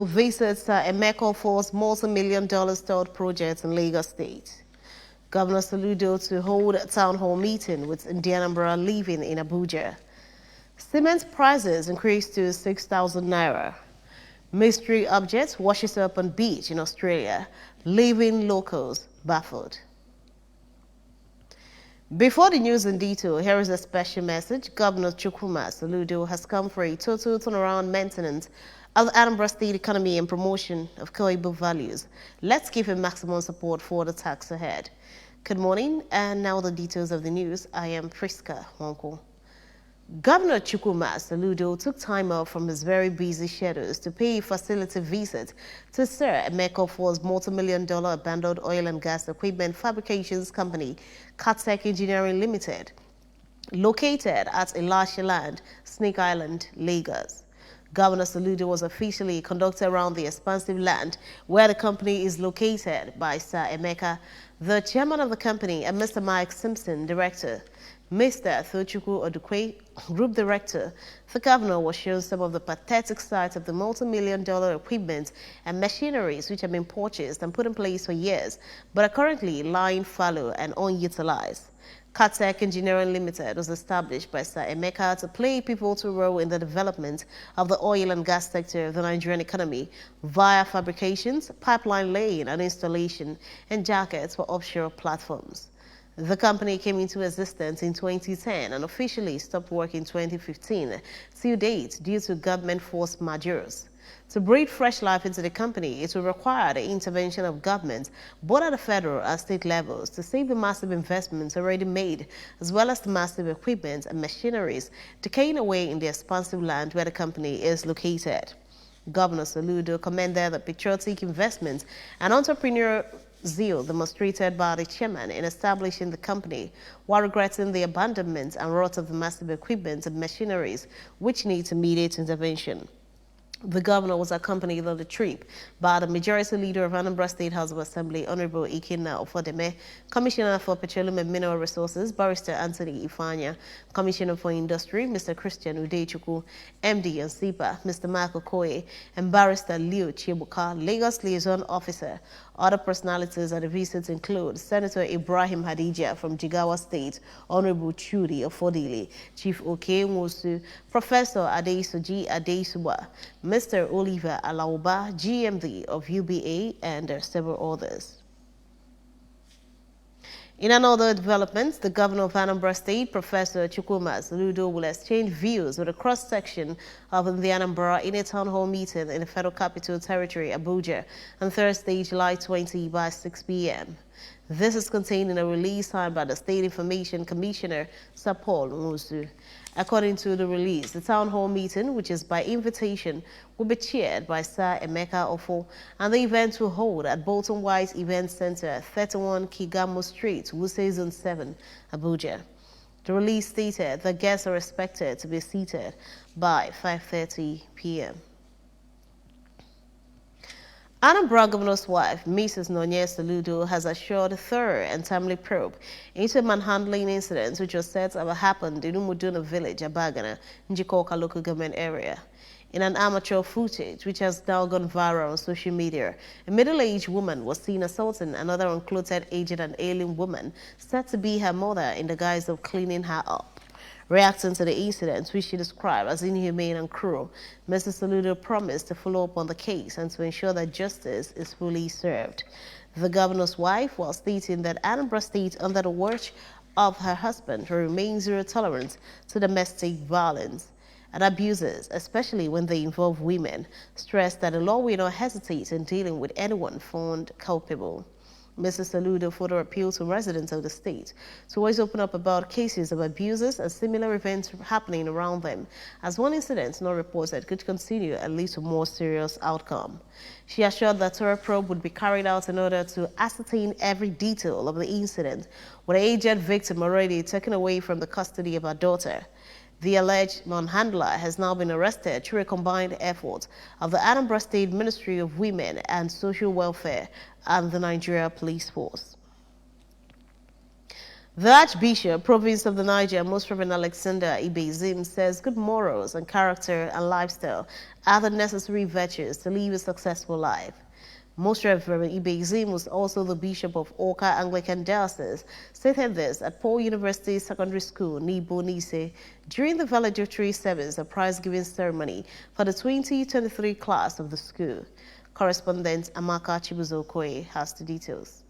Visits Emeko Falls multi-million-dollar stalled project in Lagos State. Governor Soludo to hold a town hall meeting with Indianambra living in Abuja. Cement prices increased to 6,000 naira. Mystery object washes up on beach in Australia, leaving locals baffled. Before the news in detail, here is a special message. Governor Chukwuma Soludo has come for a total turnaround maintenance of the Anambra State economy and promotion of Koibu values. Let's give him maximum support for the task ahead. Good morning, and now the details of the news. I am Priska Wonko. Governor Chukwuma Soludo took time off from his very busy schedules to pay a facility visit to Sir Emeko Falls multi-million-dollar abandoned oil and gas equipment fabrications company, Katek Engineering Limited, located at Elisha Land, Snake Island, Lagos. Governor Soludo was officially conducted around the expansive land where the company is located by Sir Emeka, the chairman of the company, and Mr. Mike Simpson, director. Mr. Thochukwu Odukwe, group director. The governor was shown some of the pathetic sides of the multi-million-dollar equipment and machineries which have been purchased and put in place for years, but are currently lying fallow and unutilized. Katek Engineering Limited was established by Sir Emeka to play a pivotal role in the development of the oil and gas sector of the Nigerian economy via fabrications, pipeline laying and installation, and jackets for offshore platforms. The company came into existence in 2010 and officially stopped work in 2015 till date due to government force majeures. To breathe fresh life into the company, it will require the intervention of government, both at the federal and state levels, to save the massive investments already made, as well as the massive equipment and machineries decaying away in the expansive land where the company is located. Governor Soludo commended the patriotic investment and entrepreneurial zeal demonstrated by the chairman in establishing the company, while regretting the abandonment and rot of the massive equipment and machineries which need immediate intervention. The governor was accompanied on the trip by the majority leader of Anambra State House of Assembly, Honorable Ikenna Ofodeme, Commissioner for Petroleum and Mineral Resources, Barrister Anthony Ifanya, Commissioner for Industry, Mr. Christian Udechukwu, MD and SIPA, Mr. Mark Okoye, and Barrister Leo Chibuka, Lagos Liaison Officer. Other personalities at the visit include Senator Ibrahim Hadija from Jigawa State, Honorable Chudi Ofodili, Chief Oke Nwosu, Professor Adeisoji Adeisuba, Mr. Oliver Alauba, GMD of UBA, and several others. In another development, the governor of Anambra State, Professor Chukwuma Soludo, will exchange views with a cross-section of the Anambra in a town hall meeting in the Federal Capital Territory, Abuja, on Thursday, July 20 by 6 p.m. This is contained in a release signed by the State Information Commissioner, Sir Paul Nwosu. According to the release, the town hall meeting, which is by invitation, will be chaired by Sir Emeka Ofo, and the event will hold at Bolton White Event Center, 31 Kigamo Street, Wuse Zone 7, Abuja. The release stated that guests are expected to be seated by 5:30 p.m. Anambra Governor's wife, Mrs. Nonye Soludo, has assured a thorough and timely probe into a manhandling incident which was said to have happened in Umuduna village, Abagana, Njikoka local government area. In an amateur footage which has now gone viral on social media, a middle-aged woman was seen assaulting another unclothed, aged and ailing woman, said to be her mother, in the guise of cleaning her up. Reacting to the incident, which she described as inhumane and cruel, Mrs. Soludo promised to follow up on the case and to ensure that justice is fully served. The governor's wife, while stating that Anambra State, under the watch of her husband, will remain zero tolerance to domestic violence and abuses, especially when they involve women, stressed that the law will not hesitate in dealing with anyone found culpable. Mrs. Soludo further appealed to residents of the state to always open up about cases of abuses and similar events happening around them, as one incident not reported could continue and lead to more serious outcome. She assured that thorough probe would be carried out in order to ascertain every detail of the incident, with the aged victim already taken away from the custody of her daughter. The alleged manhandler has now been arrested through a combined effort of the Anambra State Ministry of Women and Social Welfare and the Nigeria Police Force. The Archbishop, Province of the Niger, Most Reverend Alexander Ibezim, says good morals and character and lifestyle are the necessary virtues to live a successful life. Most Reverend Ibezim was also the Bishop of Oka Anglican Diocese, stated this at Paul University Secondary School, Nibo Nise, during the valedictory service, a prize-giving ceremony for the 2023 class of the school. Correspondent Amaka Chibuzo-Okoye has the details.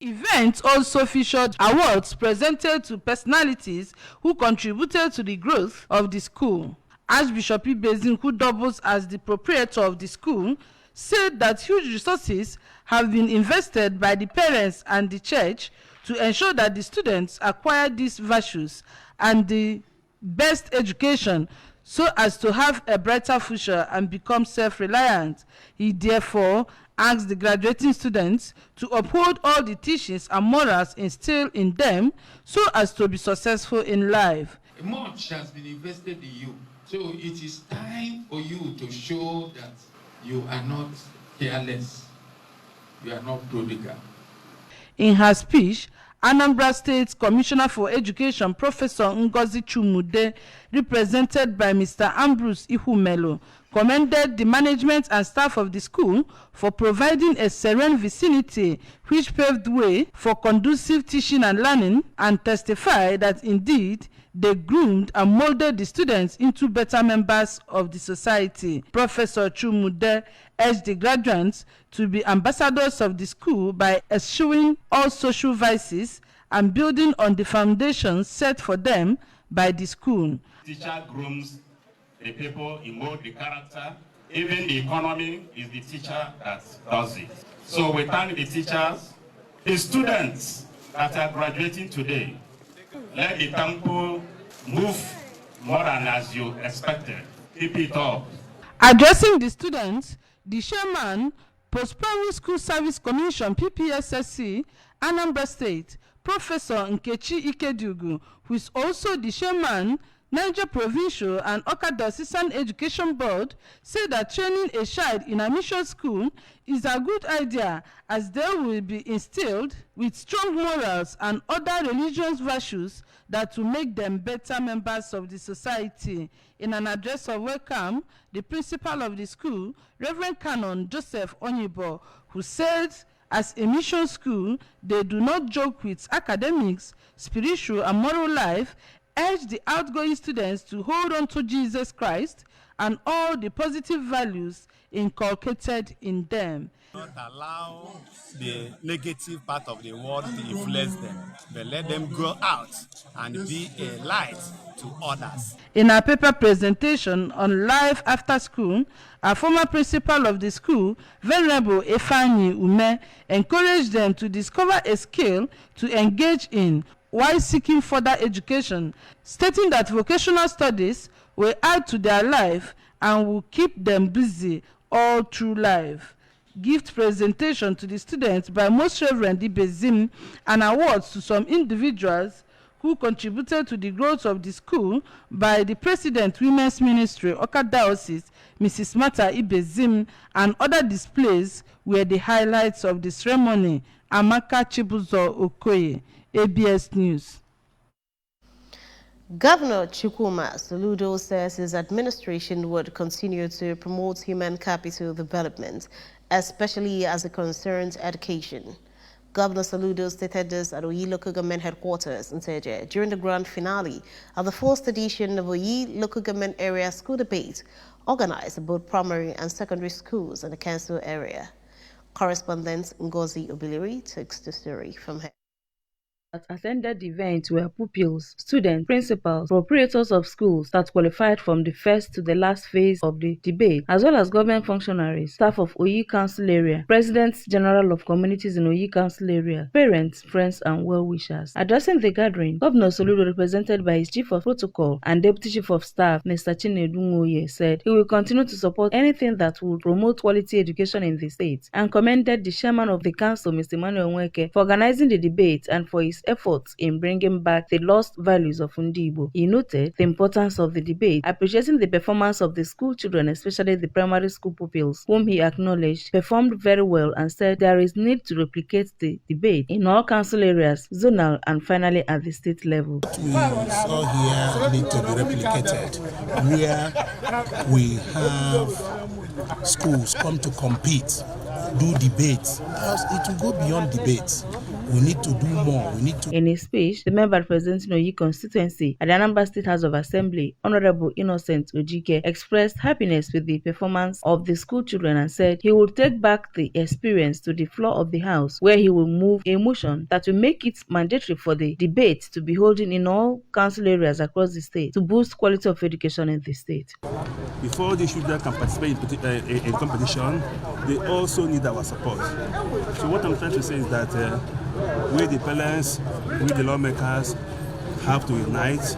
Event also featured awards presented to personalities who contributed to the growth of the school. Archbishop Ibezim, who doubles as the proprietor of the school, said that huge resources have been invested by the parents and the church to ensure that the students acquire these virtues and the best education so as to have a brighter future and become self-reliant. He therefore asked the graduating students to uphold all the teachings and morals instilled in them so as to be successful in life. Much has been invested in you, so it is time for you to show that you are not careless, you are not prodigal. In her speech, Anambra State Commissioner for Education, Professor Ngozi Chumude, represented by Mr. Ambrose Ihumelo, commended the management and staff of the school for providing a serene vicinity which paved way for conducive teaching and learning, and testified that indeed they groomed and molded the students into better members of the society. Professor Chumude urged the graduates to be ambassadors of the school by eschewing all social vices and building on the foundations set for them by the school. Teacher grooms the people, he molds the character. Even the economy is the teacher that does it. So we thank the teachers, the students that are graduating today. Let the temple move more than as you expected. Keep it up. Addressing the students, the chairman, Post-Primary School Service Commission, PPSSC, Anambra State, Professor Nkechi Ikedugu, who is also the chairman, Niger Provincial and Oka Diocesan Education Board, said that training a child in a mission school is a good idea, as they will be instilled with strong morals and other religious virtues that will make them better members of the society. In an address of welcome, the principal of the school, Reverend Canon Joseph Onyibo, who said as a mission school, they do not joke with academics, spiritual and moral life, urged the outgoing students to hold on to Jesus Christ and all the positive values inculcated in them. Not allow the negative part of the world to influence them, but let them go out and be a light to others. In a paper presentation on life after school, a former principal of the school, Venerable Efani Ume, encouraged them to discover a skill to engage in while seeking further education, stating that vocational studies will add to their life and will keep them busy all through life. Gift presentation to the students by Most Reverend Ibezim and awards to some individuals who contributed to the growth of the school by the President Women's Ministry, Oka Diocese, Mrs. Mata Ibezim, and other displays were the highlights of the ceremony. Amaka Chibuzo-Okoye, ABS News. Governor Chukwuma Soludo says his administration would continue to promote human capital development, especially as it concerns education. Governor Soludo stated this at Oyi Local Government Headquarters in Teje during the grand finale of the 4th edition of Oyi Local Government Area School Debate, organized at both primary and secondary schools in the council area. Correspondent Ngozi Obiliri takes the story from here. That attended the event were pupils, students, principals, proprietors of schools that qualified from the first to the last phase of the debate, as well as government functionaries, staff of Oyi Council Area, Presidents General of Communities in Oyi Council Area, parents, friends, and well-wishers. Addressing the gathering, Governor Soludo, represented by his Chief of Protocol and Deputy Chief of Staff, Mr. Chinedu Nwoye, said he will continue to support anything that will promote quality education in the state, and commended the chairman of the council, Mr. Emmanuel Nweke, for organizing the debate and for his efforts in bringing back the lost values of Ndigbo. He noted the importance of the debate, appreciating the performance of the school children, especially the primary school pupils, whom he acknowledged performed very well, and said there is need to replicate the debate in all council areas, zonal, and finally at the state level. What we saw here need to be replicated, where we have schools come to compete, do debates. It will go beyond debates. We need to do more. We need to. In his speech, the member representing Oyi constituency at the Anambra State House of Assembly, Honorable Innocent Ojike, expressed happiness with the performance of the school children and said he will take back the experience to the floor of the House, where he will move a motion that will make it mandatory for the debate to be holding in all council areas across the state to boost quality of education in the state. Before the children can participate in competition, they also need our support. So what I'm trying to say is that we, the parents, we, the lawmakers, have to unite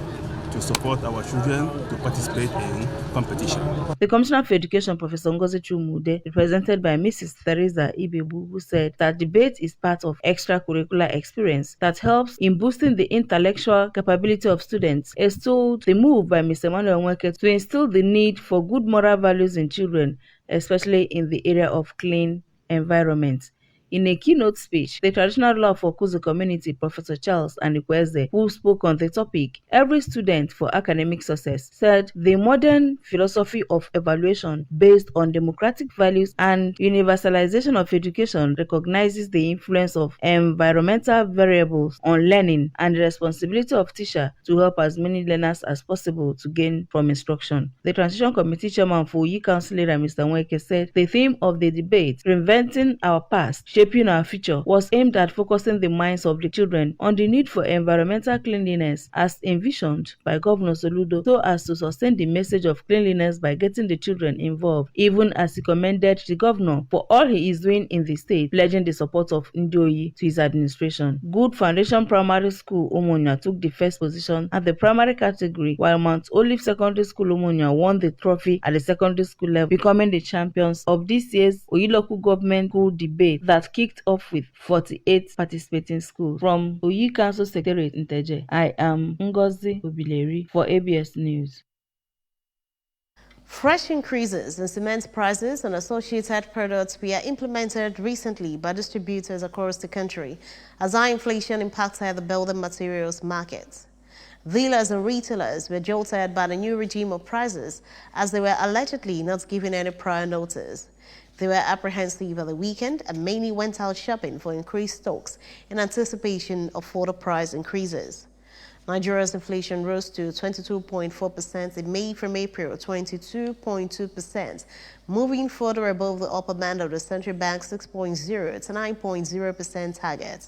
to support our children to participate in competition. The Commissioner for Education, Professor Ngozi Chumude, represented by Mrs. Theresa Ibebu, who said that debate is part of extracurricular experience that helps in boosting the intellectual capability of students, extolled the move by Mr. Emmanuel Nweke to instill the need for good moral values in children, especially in the area of clean environment. In a keynote speech, the traditional ruler of Okuzu community, Professor Charles Anikweze, who spoke on the topic, every student for academic success, said the modern philosophy of evaluation based on democratic values and universalization of education recognizes the influence of environmental variables on learning and the responsibility of teacher to help as many learners as possible to gain from instruction. The Transition Committee Chairman for Oyi Council Leader, Mr. Nweke, said the theme of the debate, Reinventing Our Past, Shaping Our Future, was aimed at focusing the minds of the children on the need for environmental cleanliness as envisioned by Governor Soludo, so as to sustain the message of cleanliness by getting the children involved, even as he commended the governor for all he is doing in the state, pledging the support of Ndioyi to his administration. Good Foundation Primary School Umunya took the first position at the primary category, while Mount Olive Secondary School Umunya won the trophy at the secondary school level, becoming the champions of this year's Oyi Local Government School Debate that kicked off with 48 participating schools. From Oyi Council Secretariat in Teje, I am Ngozi Obileri for ABS News. Fresh increases in cement prices and associated products were implemented recently by distributors across the country as high inflation impacted the building materials markets. Dealers and retailers were jolted by the new regime of prices as they were allegedly not given any prior notice. They were apprehensive at the weekend and many went out shopping for increased stocks in anticipation of further price increases. Nigeria's inflation rose to 22.4% in May from April 22.2%, moving further above the upper band of the central bank's 6.0 to 9.0% target.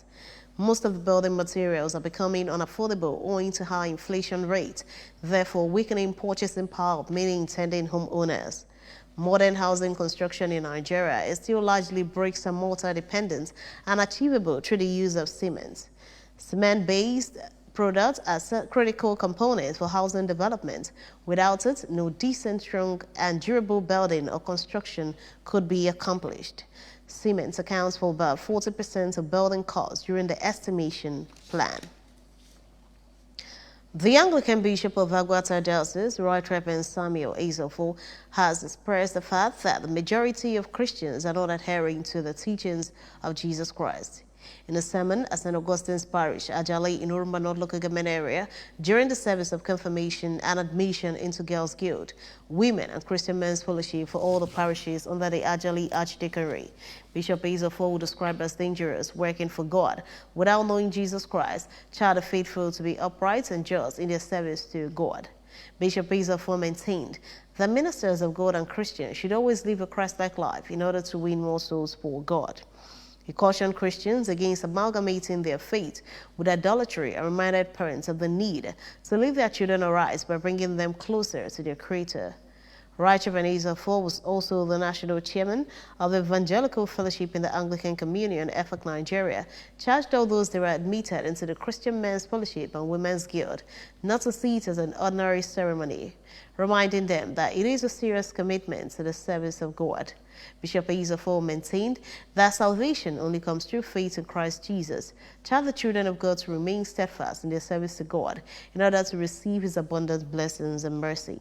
Most of the building materials are becoming unaffordable owing to high inflation rate, therefore weakening purchasing power of many intending homeowners. Modern housing construction in Nigeria is still largely bricks and mortar dependent and achievable through the use of cement. Cement-based products are critical components for housing development. Without it, no decent, strong, and durable building or construction could be accomplished. Cement accounts for about 40% of building costs during the estimation plan. The Anglican Bishop of Agwata Diocese, Right Reverend Samuel Ezofo, has expressed the fact that the majority of Christians are not adhering to the teachings of Jesus Christ. In a sermon at St. Augustine's Parish, Ajali in Urumba North Local Government Area, during the service of confirmation and admission into Girls Guild, Women and Christian Men's Fellowship for all the parishes under the Ajali Archdeaconry, Bishop Ezofo will describe as dangerous working for God without knowing Jesus Christ, charge the faithful to be upright and just in their service to God. Bishop Ezofo maintained that ministers of God and Christians should always live a Christ-like life in order to win more souls for God. He cautioned Christians against amalgamating their faith with idolatry and reminded parents of the need to lead their children aright by bringing them closer to their Creator. Right Reverend Ezafo was also the national chairman of the Evangelical Fellowship in the Anglican Communion, EFAC Nigeria, charged all those that were admitted into the Christian Men's Fellowship and Women's Guild not to see it as an ordinary ceremony, reminding them that it is a serious commitment to the service of God. Bishop Ezafo maintained that salvation only comes through faith in Christ Jesus. Charge the children of God to remain steadfast in their service to God in order to receive his abundant blessings and mercy.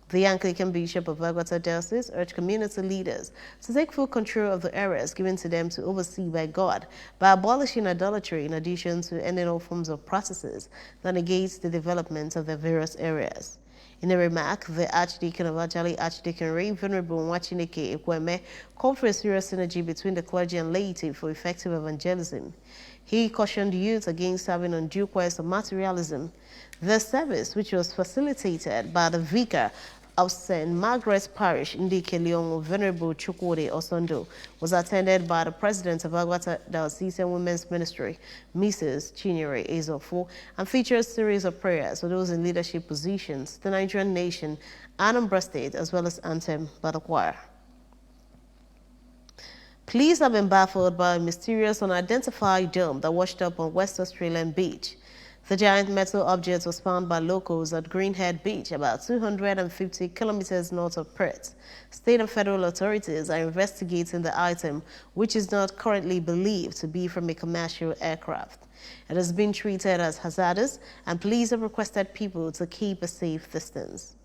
The Anglican Bishop of Agwata Diocese urged community leaders to take full control of the areas given to them to oversee by God by abolishing idolatry in addition to ending all forms of practices that negate the development of their various areas. In a remark, the Archdeacon of Ajali, Archdeacon Ray Venerable Nwachineke Ekweme, called for a serious synergy between the clergy and laity for effective evangelism. He cautioned youth against having undue quest of materialism. The service, which was facilitated by the vicar of St. Margaret's Parish, Ndike Leon Venerable Chukwode Osondo, was attended by the President of Agwata Diocesan Women's Ministry, Mrs. Chinyere Ezofo, and featured a series of prayers for those in leadership positions, the Nigerian nation, Anambra State, as well as anthem by the choir. Police have been baffled by a mysterious unidentified dome that washed up on West Australian beach. The giant metal object was found by locals at Greenhead Beach, about 250 kilometers north of Perth. State and federal authorities are investigating the item, which is not currently believed to be from a commercial aircraft. It has been treated as hazardous, and police have requested people to keep a safe distance.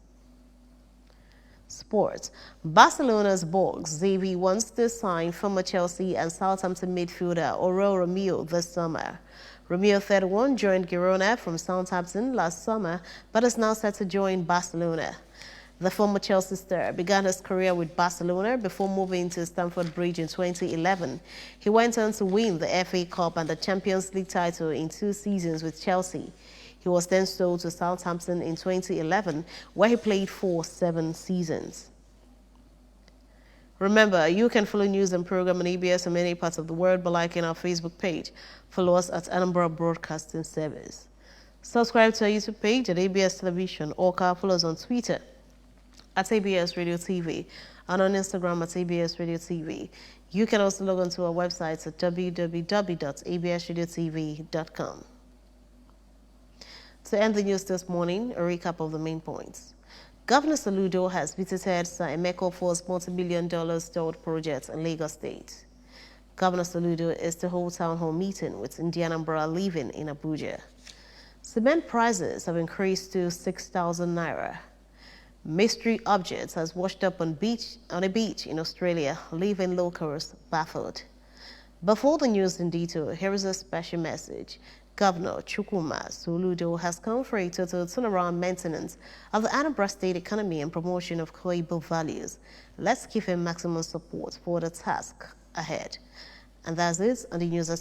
Sports. Barcelona's Borg Xavi wants to sign former Chelsea and Southampton midfielder Aurel Romeo this summer. Romeo, 31, joined Girona from Southampton last summer, but is now set to join Barcelona. The former Chelsea star began his career with Barcelona before moving to Stamford Bridge in 2011. He went on to win the FA Cup and the Champions League title in 2 seasons with Chelsea. He was then sold to Southampton in 2011, where he played for 7 seasons. Remember, you can follow news and program on ABS in many parts of the world by liking our Facebook page. Follow us at Anambra Broadcasting Service. Subscribe to our YouTube page at ABS Television, or follow us on Twitter at ABS Radio TV and on Instagram at ABS Radio TV. You can also log on to our website at www.absradiotv.com. To end the news this morning, a recap of the main points. Governor Soludo has visited Sir Emeka Ofor's multi-million-dollar stalled project in Lagos State. Governor Soludo is to hold town hall meeting with Indianambra leaving in Abuja. Cement prices have increased to 6,000 naira. Mystery objects has washed up on a beach in Australia, leaving locals baffled. Before the news in detail, here is a special message. Governor Chukwuma Soludo has come for a total turnaround maintenance of the Anambra State economy and promotion of Koibo values. Let's give him maximum support for the task ahead. And that's it on the news at